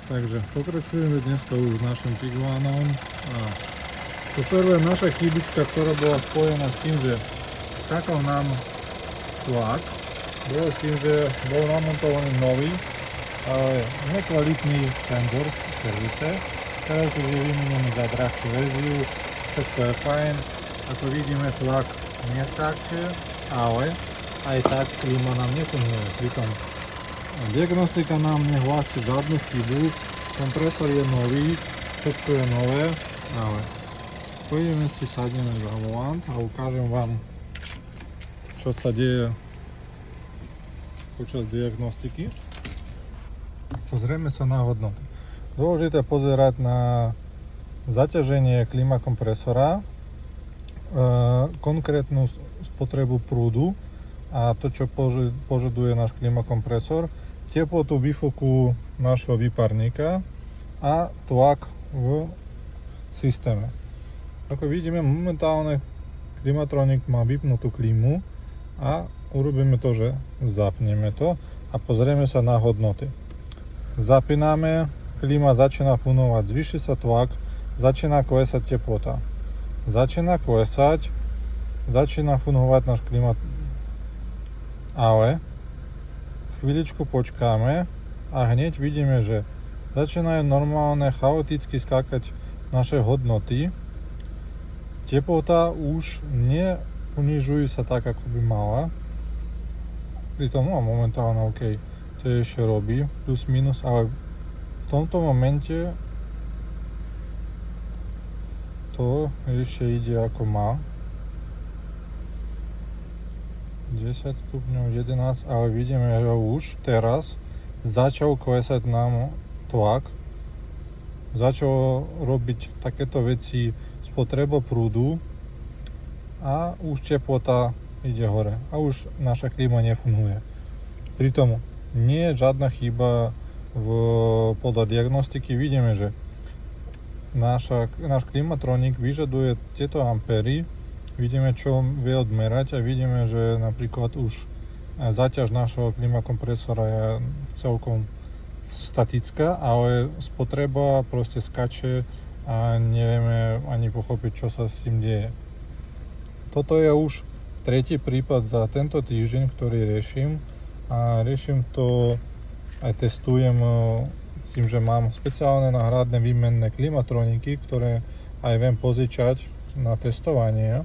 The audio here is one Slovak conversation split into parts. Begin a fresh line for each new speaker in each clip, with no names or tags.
Takže pokračujeme dneska už s našim Tiguanom. A to prvé naša chybička, ktorá bola spojená s tým, že skákal nám tlak, bolo s tým, že bol namontovaný nový, ale nekvalitný senzor v servise. Teraz už je vymenený za drahšiu verziu, všetko je fajn. Ako vidíme, tlak neskáče, ale aj tak klíma nám nefunguje. Pritom diagnostika nám nehlási žiadnu chybu, kompresor je nový, všetko je nové, ale pôjdeme si, sadneme za volant a ukážem vám, čo sa deje počas diagnostiky. Pozrieme sa na hodnoty. Dôležité pozerať na zaťaženie klimakompresora, konkrétnu spotrebu prúdu a to, čo požaduje náš klimakompresor, teplotu výfuku našho výparníka a tlak v systéme. Ako vidíme, momentálne Klimatronic má vypnutú klímu a urobíme to, že zapneme to a pozrieme sa na hodnoty. Zapíname, klíma začína fungovať, zvýši sa tlak, začína klesať teplota. Začína klesať, začína fungovať náš klima, ale chvíľičku počkáme a hneď vidíme, že začínajú normálne chaoticky skákať naše hodnoty. Teplota už neponižuje sa tak, ako by mala. Pritom momentálne OK, to ešte robí, plus minus, ale v tomto momente to ešte ide ako má. 10 stupňov, 11, ale vidíme, že už teraz začal klesať nám tlak. Začal robiť takéto veci spotreba prúdu a už teplota ide hore a už naša klíma nefunguje. Pritom nie je žiadna chyba podľa diagnostiky. Vidíme, že náš Klimatronic vyžaduje tieto ampery, vidíme, čo vie odmerať a vidíme, že napríklad už záťaž našho klimakompresora je celkom statická, ale spotreba proste skače a nevieme ani pochopiť, čo sa s tým deje. Toto je už tretí prípad za tento týždeň, ktorý riešim a riešim to aj testujem s tým, že mám speciálne náhradné výmenné klimatroniky, ktoré aj viem požičať na testovanie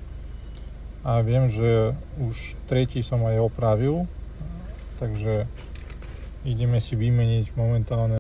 a viem, že už tretí som aj opravil, takže ideme si vymeniť momentálne